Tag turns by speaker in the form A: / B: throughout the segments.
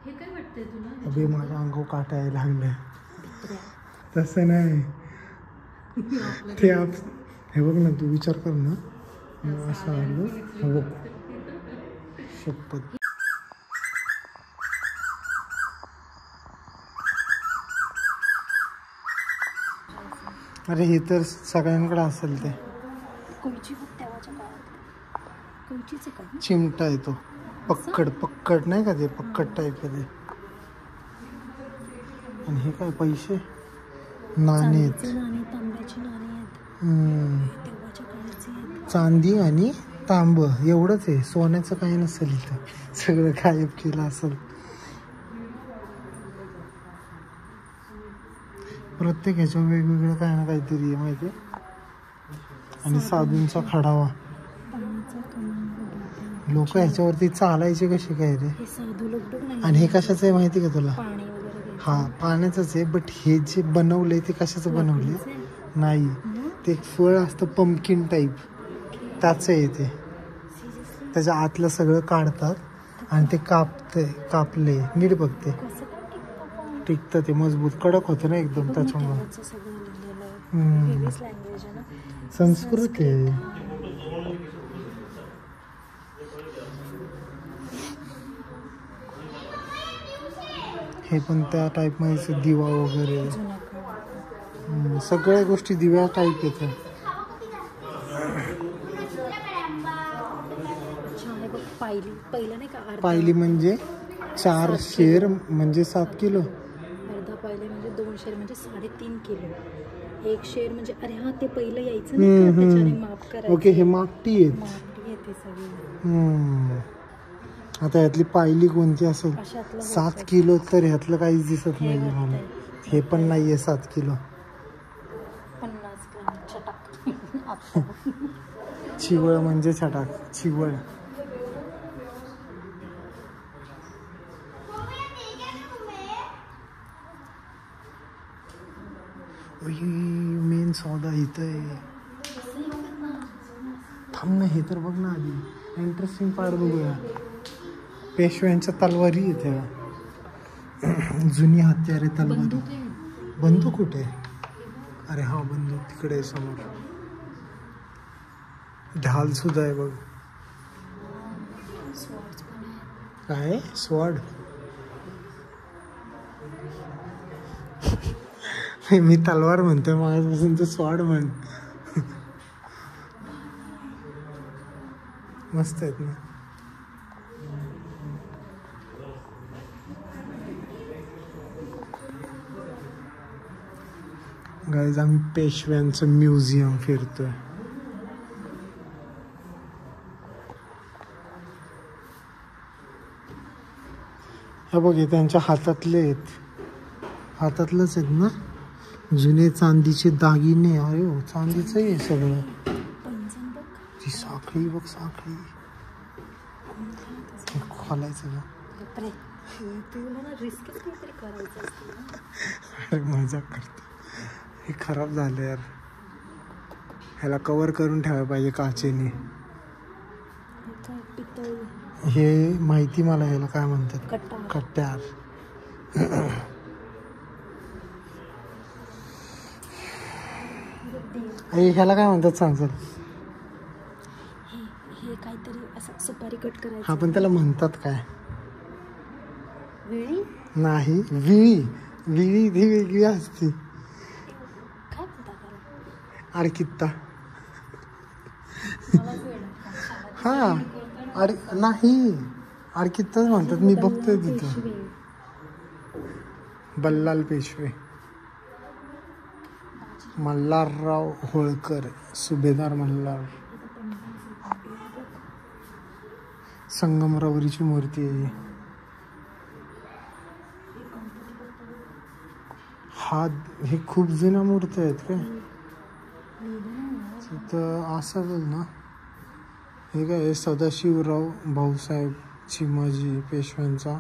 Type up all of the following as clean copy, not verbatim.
A: हे काय वाटतंय तुला?
B: अबे माझ्या अंगावर काटा यायला लागलाय. तसं नाही ते हे बघ ना, तू विचार कर ना, असं आलो हे बघ शपथ. अरे हे तर सगळ्यांकडे असेल ते चिमटा आहे तो, पक्कड नाही का ते, पक्कड टाईप आहे ते. आणि हे काय पैसे नाणे आहेत, चांदी आणि तांब एवढंच आहे. सोन्याचं काही नसेल इथं, सगळं गायब केलं असेल. प्रत्येक ह्याच्या वेगवेगळं काय ना काहीतरी आहे माहिती आहे. आणि साधूंचा खडावा, लोक ह्याच्यावरती चालायचे कसे काय रे. आणि हे कशाचं आहे माहिती का तुला? हा पाण्याचंच आहे, बट हे जे बनवलंय ते कशाचं बनवलंय नाही, ते एक फळ असतं पंपकिन टाईप, त्याचं आहे ते. त्याच्या आतलं सगळं काढतात आणि ते कापले नीट बघते, टिकतं ते, मजबूत कडक होतं ना एकदम. त्याच्यामुळे संस्कृत आहे. हे पण त्या टाईप मध्ये दिवा वगैरे सगळ्या गोष्टी दिव्या टाईप येतात. पायली म्हणजे 4 शेर म्हणजे 7 किलो.
A: अर्धा पायली म्हणजे 2 शेर म्हणजे 3.5 किलो. 1 शेर म्हणजे अरे हा ते पहिलं यायचं ना, त्याच्याने माप करायचं.
B: ओके, हे मापटी
A: येते सगळी.
B: आता यातली पायली कोणती असेल? 7 किलो तर ह्यातलं काहीच दिसत नाहीये मला. हे पण नाहीये 7 किलो.
A: 50 ग्राम छटाक.
B: चिवळ म्हणजे छटाक, चिवळ. मेन सौदा इथं आहे. थांब ना, हे तर बघ ना आधी, इंटरेस्टिंग पार्ट बघूया. पेशव्यांच्या तलवारी इथे, जुनी हत्यारे, तलवारी. बंदूक कुठे? अरे हा बंदूक तिकडे आहे समोर. ढाल सुद्धा आहे बघ. काय स्वॉर्ड? मी तलवार म्हणतोय माझ्यापासून, तू स्वॉर्ड म्हण. मस्त आहेत ना. गाईज आम्ही पेशव्यांचं म्युझियम फिरतोय. हे बघ, हे त्यांच्या हातातले आहेत, हातातलंच आहेत ना, जुने चांदीचे दागिने. अरे चांदीचं आहे सगळं. ती साखळी बघ, साखळी खोलायचं का? अरे मजाक करतो. हे खराब झालं यार, ह्याला कवर करून ठेवायला पाहिजे काचेने. हे माहिती मला, ह्याला काय म्हणतात? कट्यार. ह्याला काय म्हणतात सांग सर?
A: हे काहीतरी असं सुपारी कट करायचं.
B: हा पण त्याला म्हणतात काय?
A: विळी
B: नाही, विळी. विळी ती वेगळी असते.
A: काय म्हणतात त्याला?
B: आडकित्ता. हा नाही, आडकित्ताच म्हणतात. मी बघतोय तिथं. बल्लाल पेशवे, मल्हारराव होळकर, सुभेदार मल्हार. संगमरवरीची मूर्ती आहे. हा हे खूप जुन्या मूर्ती आहेत काय तिथं असेल ना. हे काय, सदाशिवराव भाऊसाहेब चिमाजी, पेशव्यांचा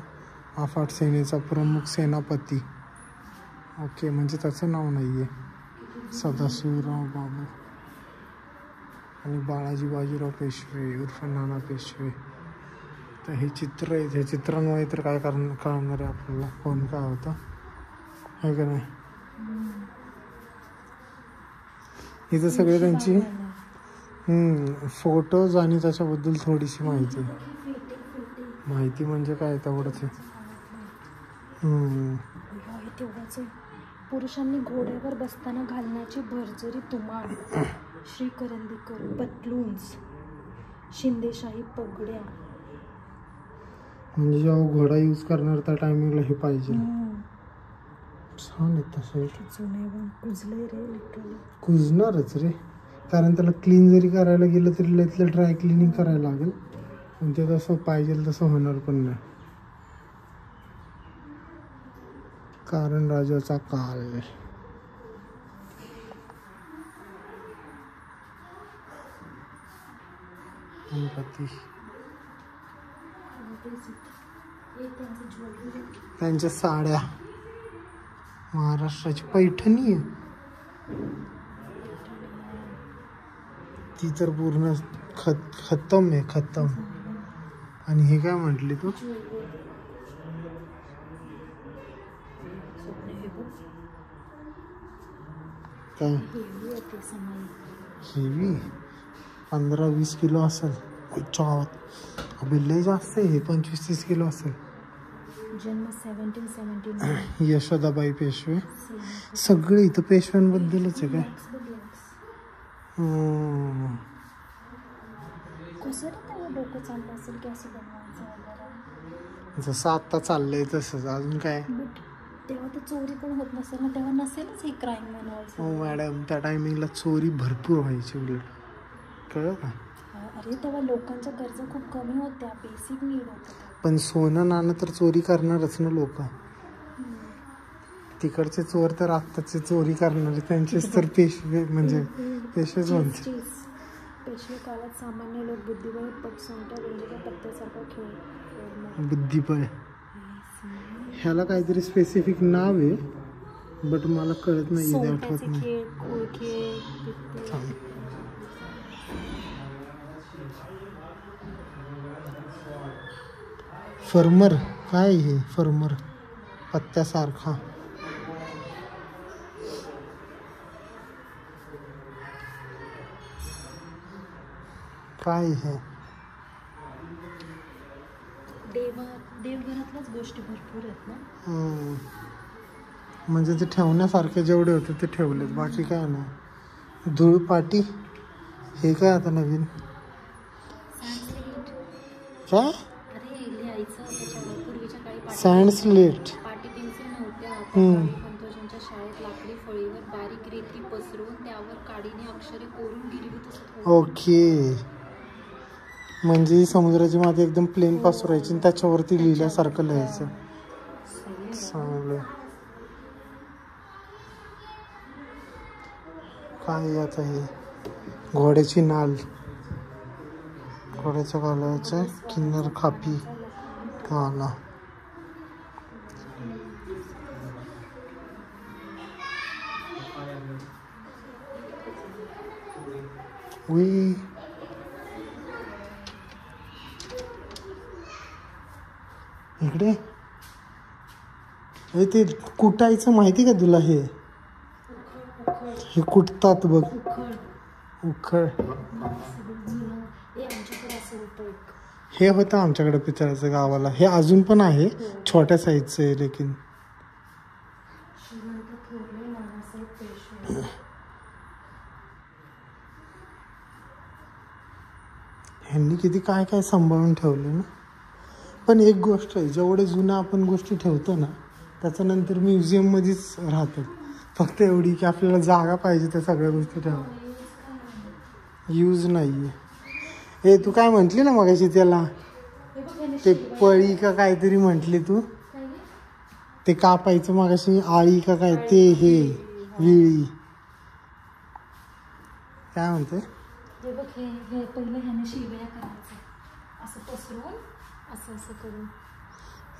B: अफाट सेनेचा प्रमुख सेनापती. ओके, म्हणजे त्याचं नाव नाही आहे. सदाशिवराव बाबू आणि बाळाजी बाजीराव पेशवे उर्फ नाना पेशवे. तर हे चित्र आहे, हे चित्रांमुळे तर काय कळणार आहे आपल्याला कोण काय होतं आहे का नाही. इथं सगळे त्यांची फोटोज आणि त्याच्याबद्दल थोडीशी माहिती म्हणजे काय तेवढंच आहे.
A: तेवढंच आहे. पुरुषांनी घोड्यावर बसताना घालण्याची भरजरी तुमाड, श्री करंदीकर पतलून्स, शिंदेशाही पगड्या.
B: म्हणजे जेव्हा घोडा यूज करणार त्या टायमिंगला हे पाहिजे. छान आहे तसं.
A: कुजले रे लिटरली.
B: कुजणारच रे, कारण त्याला क्लीन जरी करायला गेलं तरी त्याला ड्राय क्लिनिंग करायला लागेल. पण ते तसं पाहिजे तसं होणार पण नाही, कारण राजाचा काल. त्यांच्या साड्या, महाराष्ट्राची पैठणी आहे ती तर पूर्ण खतम आहे, खतम. आणि हे काय म्हटली तू? काय हेवी 15-20 किलो असेल. लय जास्त आहे, 25-30 किलो असेल.
A: जन्म 1779.
B: यशोदाबाई पेशवे. सगळे इथं पेशव्यांबद्दलच आहे काय? जसं आता चाललंय तसंच अजून काय.
A: तेव्हा तर चोरी पण होत नसेल ना, तेव्हा नसेलच हे क्राईम मॅन्युअल.
B: हो मॅडम, त्या टायमिंगला चोरी भरपूर व्हायची उलट, कळलं का?
A: अरे तेव्हा लोकांच्या गरजा खूप कमी होत्या, बेसिक नीड होतं.
B: पण सोनं नाणं तर चोरी करणारच ना लोक. तिकडचे चोर तर आत्ताचे चोरी करणारे त्यांचेच तर पेशवे, म्हणजे पेशवेच म्हणते.
A: पेशवे काळात सामान्य लोक बुद्धिबळ पटसंख्या म्हणजे पत्त्यासारखा खेळ.
B: बुद्धिबळ ह्याला काहीतरी स्पेसिफिक नाव आहे, बट मला कळत नाही, आठवत नाही. फर्मर काय हे? फर्मर पत्त्यासारखा. काय हे?
A: देवघरातल्याच गोष्टी भरपूर आहेत ना.
B: म्हणजे ते ठेवण्यासारखे जेवढे होते ते ठेवलेत, बाकी काय नाही. धूळपाटी हे काय आता नवीन काय? Sand slate.
A: पाटी पेन्सिल नव्हत्या. शाळेत लाकडी फळीवर बारीक रेती पसरवून त्यावर काडीने अक्षरे कोरून गिरवीत असत.
B: ओके, म्हणजे समुद्राची माती एकदम प्लेन पसरायची आणि त्याच्यावरती लिहिल्यासारखं लिहायचं. चांगलं. काय आता हे? घोड्याची नाल, घोड्याच्या गालाच्या किन्नर खापी गाला. इकडे ते कुटायचं माहिती का तुला? हे कुटतात बघ, उखळ. हे होतं आमच्याकडे पितळाचं गावाला. हे अजून पण आहे, छोट्या साईजचं आहे लेकिन. ह्यांनी किती काय काय सांभाळून ठेवलं ना. पण एक गोष्ट आहे, जेवढे जुनं आपण गोष्टी ठेवतो ना त्याच्यानंतर म्युझियममध्येच राहतात. फक्त एवढी की आपल्याला जागा पाहिजे त्या सगळ्या गोष्टी ठेवा, यूज नाही आहे. तू काय म्हटली ना मगाशी त्याला, ते पळी का काहीतरी म्हटली तू, ते कापायचं मगाशी, आळी का काय ते, हे विळी काय म्हणते?
A: हे बघ, हे पहिलं ह्याने शिव्या करायचं, असं पसरून असं करून.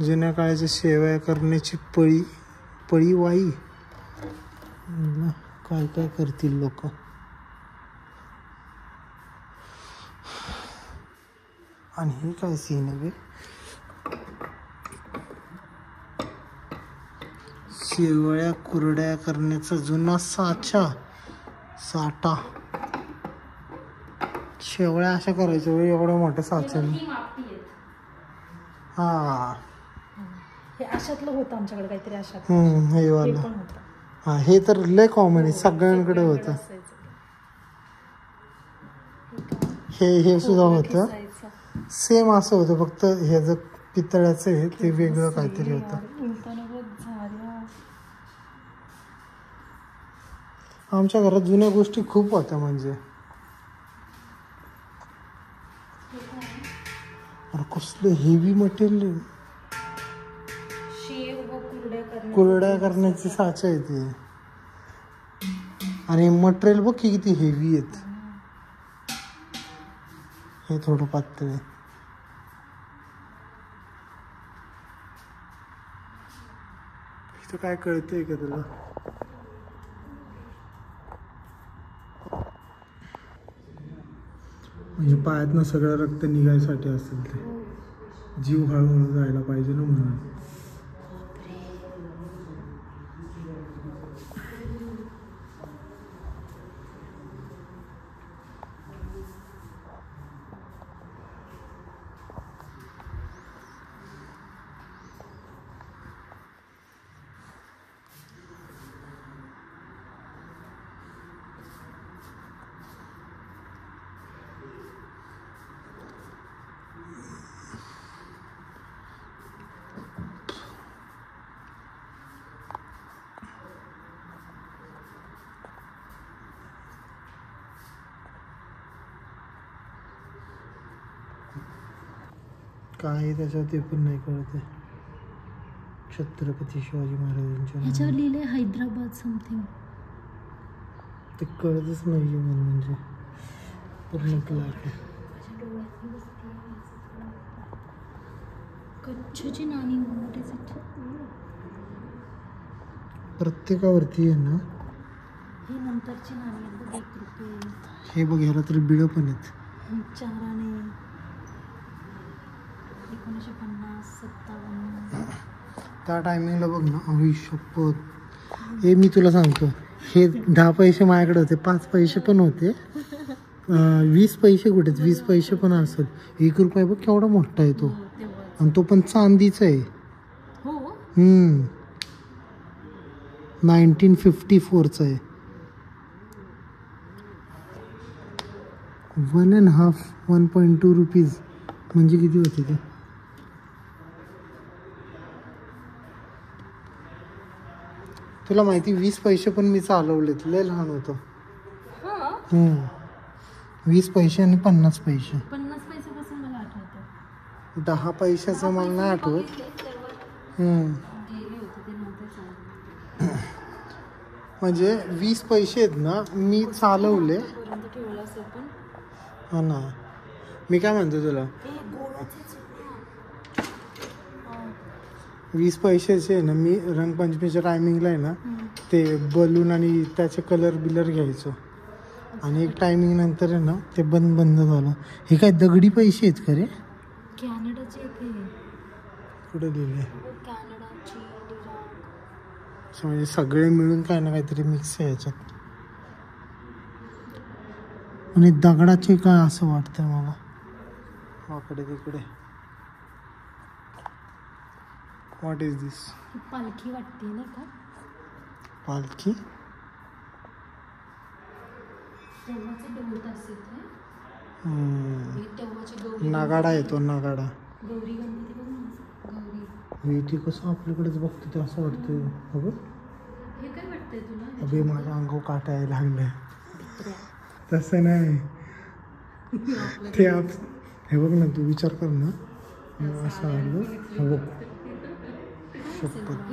B: जुन्या काळाच्या शेवया करण्याची पळीवाई. काय काय करतील लोक. आणि हे काय सीन आहे बे? शेवळ्या कुरड्या करण्याचा जुना साठा. शेवळ्या अशा करायच्या वेळी एवढ्या मोठ्या साच्याने. हा
A: हे अशातलं होतं आमच्याकडे काहीतरी अशात.
B: हे वाला. हा हे तर लय कॉमन आहे, सगळ्यांकडे होतं. हे सुद्धा होतं सेम असं होतं, फक्त हे जर पितळ्याचं आहे ते वेगळं काहीतरी होतं. आमच्या घरात जुन्या गोष्टी खूप होत्या म्हणजे. अरे कसलं हेवी मटेरियल. कुरड्या करण्याची साचा आहे ते. आणि मटेरियल बघ की किती हेवी आहेत. हे थोडं पातळ आहे. इथं काय कळतंय का तुला? म्हणजे पायातनं सगळं रक्त निघायसाठी असेल ते. जीव हळूहळू जायला पाहिजे ना म्हणून. काय त्याच्यावर ते पण नाही कळत आहे. छत्रपती शिवाजी महाराजांच्या
A: ह्याच्यावर लिहिले हैदराबाद समथिंग.
B: ते कळतच नाहीये मला म्हणजे पूर्ण क्लास.
A: कच्छची नाणी.
B: प्रत्येकावरती आहे ना.
A: हे नंतरची नाणी आहेत, 1 रुपये.
B: हे बघ ह्याला तर बिळं पण आहेत.
A: 4 आणे 1950 57.
B: त्या टायमिंगला बघ ना. अहो शपथ. हे मी तुला सांगतो, हे 10 पैसे माझ्याकडे होते, 5 पैसे पण होते, 20 पैसे कुठे, 20 पैसे पण असेल. 1 रुपया बघ केवढा मोठा आहे तो. आणि तो पण चांदीचा आहे. 1954चा आहे. 1.5 रुपीज म्हणजे किती होते ते? तुला माहिती 20 पैसे पण मी चालवलेत, लय लहान होतो. 20 पैसे आणि 50 पैसे.
A: 50 पैशापासून मला आठवतं.
B: 10 पैशाचं मला नाही आठवत. म्हणजे 20 पैसे आहेत ना मी चालवले. हा ना. मी काय म्हणतो तुला, 20 पैशाचे आहे ना मी रंगपंचमीच्या टायमिंगला आहे ना ते बलून आणि त्याचे कलर बिलर घ्यायचो. आणि एक टायमिंग नंतर आहे ना ते बंद झालं. हे काय दगडी पैसे आहेत का रे?
A: कॅनडाचे.
B: कुठे लिहिले? म्हणजे सगळे मिळून काय ना काहीतरी मिक्स आहे याच्यात. आणि दगडाचे काय असं वाटतंय मला. वाकडे तिकडे. व्हॉट इज दिस?
A: पालखी वाटते नाही का?
B: पालखी. नागाडा येतो, नागाडा.
A: गौरी गणपती बघ ना. गौरी
B: ते कसं आपल्याकडेच बघतो ते असं वाटतं. बघ
A: हे काय वाटतंय तुला?
B: अबे माझ्या अंगावर काटा यायला लागलाय. तसं नाही ते हे बघ ना, तू विचार कर ना. असं आलं हे बघ. शपथ.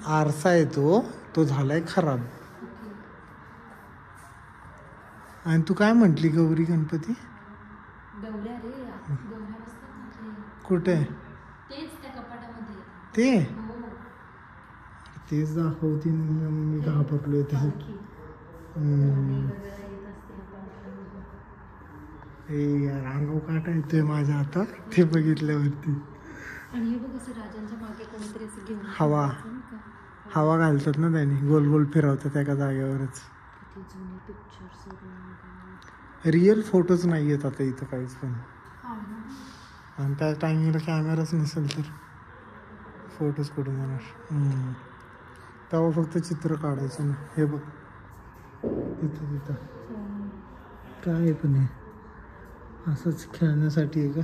B: आरसा आहे तो झालाय खराब. आणि तू काय म्हटली गौरी गणपती? कुठे? ते तेच दाखवती. मी घाबरलोय ते. ए यार अंगावर काटा येतोय माझ्या आता ते बघितल्यावरती.
A: आणि हे बघ असं राजांच्या मागे कोणीतरी असं घेऊन
B: हवा हवा घालतात ना त्यांनी, गोल गोल फिरवतात एका जागेवरच.
A: किती जुने पिक्चर्स.
B: रिअल फोटोज नाही आहेत आता इथं काहीच पण.
A: हा ना.
B: आणि त्या टायमिंगला कॅमेराच नसेल तर फोटोज कुठून येणार. तेव्हा फक्त चित्र काढायचं ना. हे बघ तिथं तिथं काय आहे पण हे असंच खेळण्यासाठी आहे का?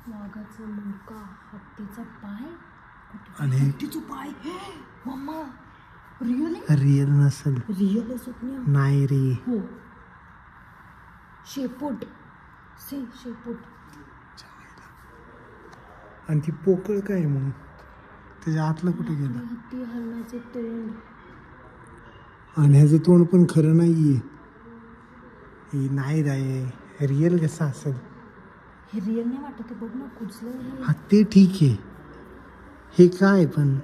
A: वाघाचा मुंडका, हत्तीचा पाय
B: आणि
A: हत्तीचा पाय. मम्मा रिअल
B: रिअल नसेल.
A: रिअल आहे स्वप्न.
B: नाही रे.
A: हो शेपूट शेपूट.
B: आणि ती पोकळ काय आहे मग त्याच्या आतलं कुठे गेलं?
A: हत्ती हरणाचे तोंड.
B: आणि ह्याचं तोंड पण खरं नाहीये. हे नाही रे रिअल कसं असेल?
A: हे रिअल नाही वाटत बघ ना कुजलं.
B: हा ते ठीक आहे. हे काय पण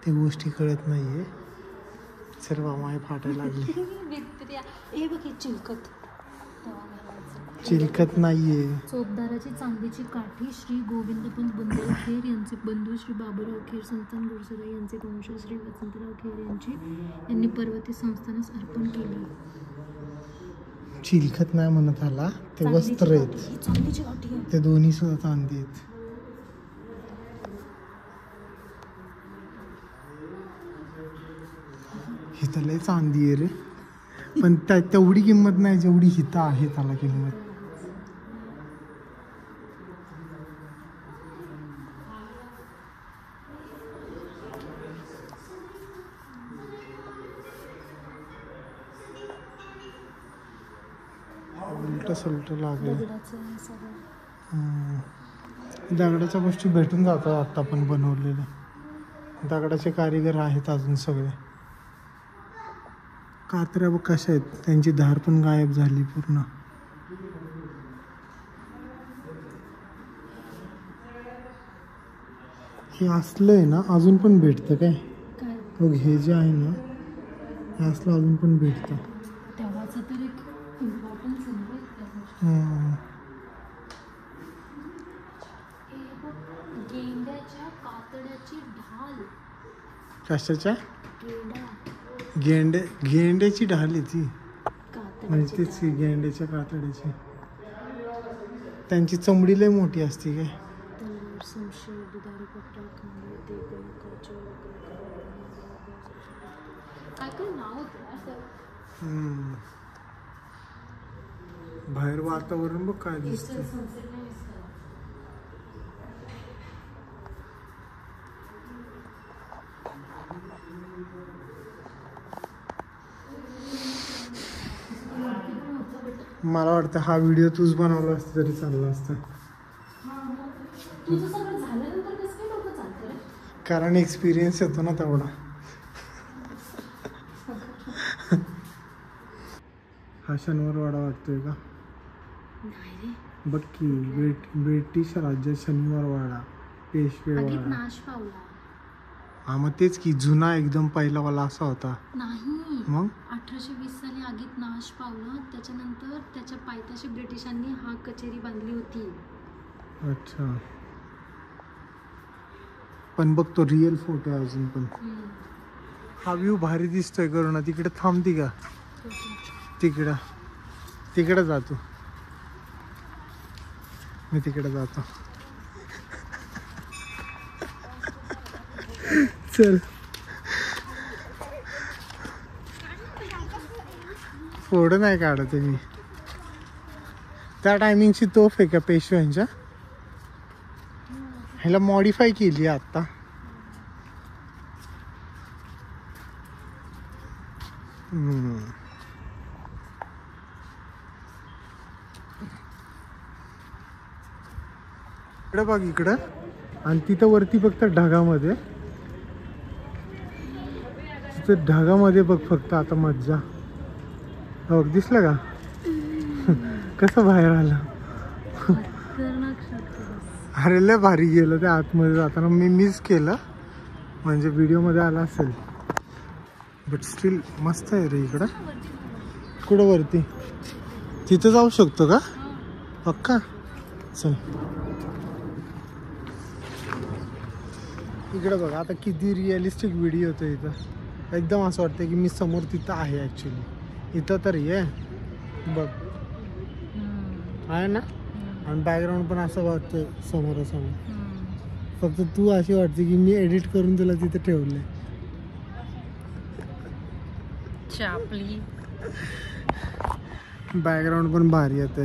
B: ते गोष्टी कळत नाहीये. सर्व माय फाटायला लागली.
A: हे बघ हे चिलकत.
B: चिलकत नाहीये.
A: चोपदाराची चांदीची काठी श्री गोविंदपंत बंधू खेर यांचे बंधू श्री बाबूराव खेर संस्थान गोडसराई यांचे वंश श्री वसंतराव खेर यांनी पर्वती संस्थानास अर्पण केली.
B: चिलखत नाही म्हणत आला. ते वस्त्र आहेत.
A: चांदीची काठी
B: ते दोन्ही सुद्धा चांदी आहेत. ही तर लय चांदी आहे रे. पण तेवढी किंमत नाही जेवढी हिता आहे त्याला किंमत. उलट सलट लागलं. दगडाच्या गोष्टी भेटून जातात आता पण बनवलेल्या. दगडाचे कारिगर आहेत अजून सगळे. कात्र्या बघ कशा आहेत. त्यांची धार पण गायब झाली पूर्ण. हे असलं आहे ना अजून पण भेटतं काय? बघ हे जे आहे ना हे असलं अजून पण भेटतं.
A: तेव्हाच तर एक इम्पॉर्टन्स गेंड्याच्या कातड्याची ढाल.
B: कशाच्या? गेंड्याची ढाल आहे ती. म्हणजे तीच गेंड्याच्या कातड्याची. त्यांची चमडी लय मोठी असते काय? बाहेर वातावरण बघ काय दिसतं. मला वाटतं हा व्हिडिओ तूच बनवला असता तरी चालला असता. कारण एक्सपिरियन्स येतो ना तेवढा. हा शनिवारवाडा वाटतोय का? बघ की ब्रिटिश राज्यात शनिवारवाडा पेशवेवाडा.
A: नाश पावला.
B: हा मग तेच की जुना एकदम पहिलावाला असा होता.
A: नाही
B: मग
A: 1820 साली आगीत नाश पावला. त्याच्यानंतर त्याच्या पायथ्याशी ब्रिटिशांनी हा कचेरी बांधली होती.
B: अच्छा. पण बघ तो रिअल फोटो आहे अजून पण. हा व्ह्यू भारी दिसतोय करुणा. तिकडे थांबती का? तिकडे जातो मी. तिकडे जातो. चल फोटो नाही काढत मी. त्या टायमिंगची तोफ आहे का पेशव्यांच्या? ह्याला मॉडिफाय केली आता. इकडं बघ इकडं. आणि तिथं वरती फक्त ढगामध्ये. तिथं ढगामध्ये बघ फक्त आता मज्जा. बघ दिसलं का कसं बाहेर आलं? अरे लय भारी गेलं त्या आतमध्ये जाताना. मी मिस केलं म्हणजे व्हिडिओमध्ये आला असेल. बट स्टील मस्त आहे रे इकडं. कुठं वरती तिथं जाऊ शकतो का पक्का? चल इकडे बघा आता किती रिअलिस्टिक व्हिडिओ होतो इथं. एकदम असं वाटतं की मी समोर तिथं आहे ॲक्च्युली. इथं तर ये बघ आहे ना. आणि बॅकग्राऊंड पण असं वाटतं समोरासमोर. फक्त तू अशी वाटते की मी एडिट करून तुला तिथे ठेवलंय.
A: चापली
B: बॅकग्राऊंड पण भारी येते.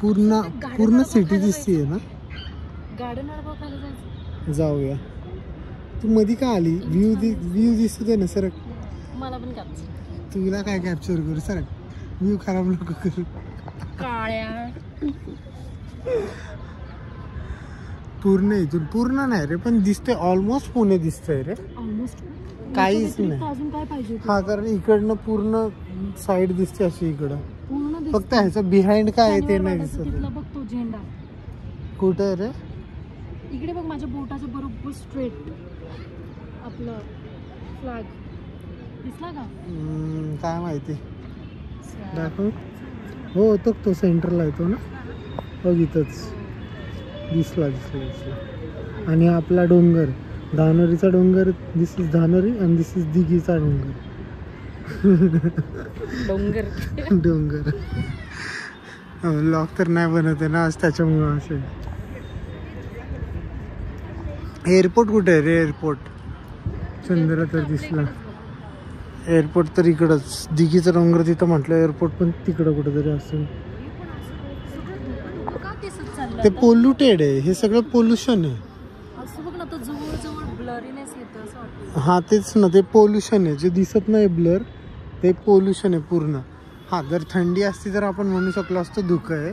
B: पूर्ण सिटी दिसतीये ना.
A: गार्डन बघायला जायचं.
B: जाऊया. तू मध्ये का आली? व्ह्यू दिसतोय ना सर.
A: मला पण कॅप्चर.
B: तुला काय कॅप्चर करू सर. व्ह्यू खराब नको करू.
A: काळ्या
B: पूर्ण इथून पूर्ण नाही रे पण दिसते ऑलमोस्ट पुणे दिसतंय रे.
A: ऑलमोस्ट
B: काहीच नाही.
A: अजून काय पाहिजे?
B: हा कारण इकडनं पूर्ण साईड दिसते अशी इकडं.
A: पूर्ण
B: फक्त ह्याचं बिहाइंड काय आहे ते नाही दिसत.
A: तिथला बघ तो झेंडा.
B: कुठे रे?
A: इकडे बघ माझ्या बोटाच्या बरोबर स्ट्रेट आपलं फ्लॅग दिसला का?
B: काय माहिती. दाखव. हो तो सेंटरला येतो ना. बघ इथंच दिसला. आणि आपला डोंगर धानोरीचा डोंगर. दिस इज धानोरी आणि दिस इज दिघीचा डोंगर. डोंगर लॉक तर नाही बनत आहे ना आज त्याच्यामुळं असे. एअरपोर्ट कुठे आहे रे? एअरपोर्ट चंद्र तर दिसला. एअरपोर्ट तर इकडंच. दिघीचा डोंगर तिथं म्हटलं. एअरपोर्ट पण तिकडं कुठंतरी असेल. ते पोल्युटेड आहे. हे सगळं पोल्युशन आहे. हा तेच ना. ते पोल्युशन आहे. जे दिसत नाही ब्लर ते पोल्युशन आहे पूर्ण. हा जर थंडी असती तर आपण म्हणू शकलो असतो धुकं आहे.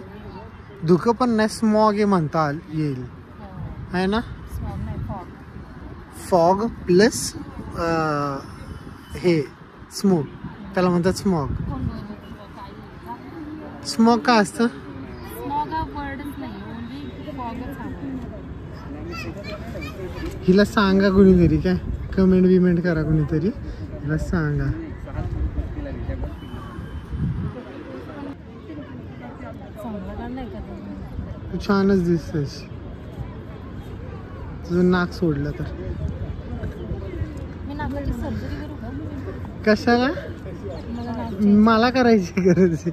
B: धुकं पण नाही स्मॉग आहे म्हणता येईल आहे ना. फॉग प्लस हे स्मोक त्याला म्हणतात स्मॉग. स्मॉग काय असतं? हिला सांगा कोणीतरी. काय कमेंट बिमेंट करा कोणीतरी. हिला सांगा. तू छानच दिसतेस. तुझं नाक सोडलं तर. कशाला? मला करायची गरज आहे.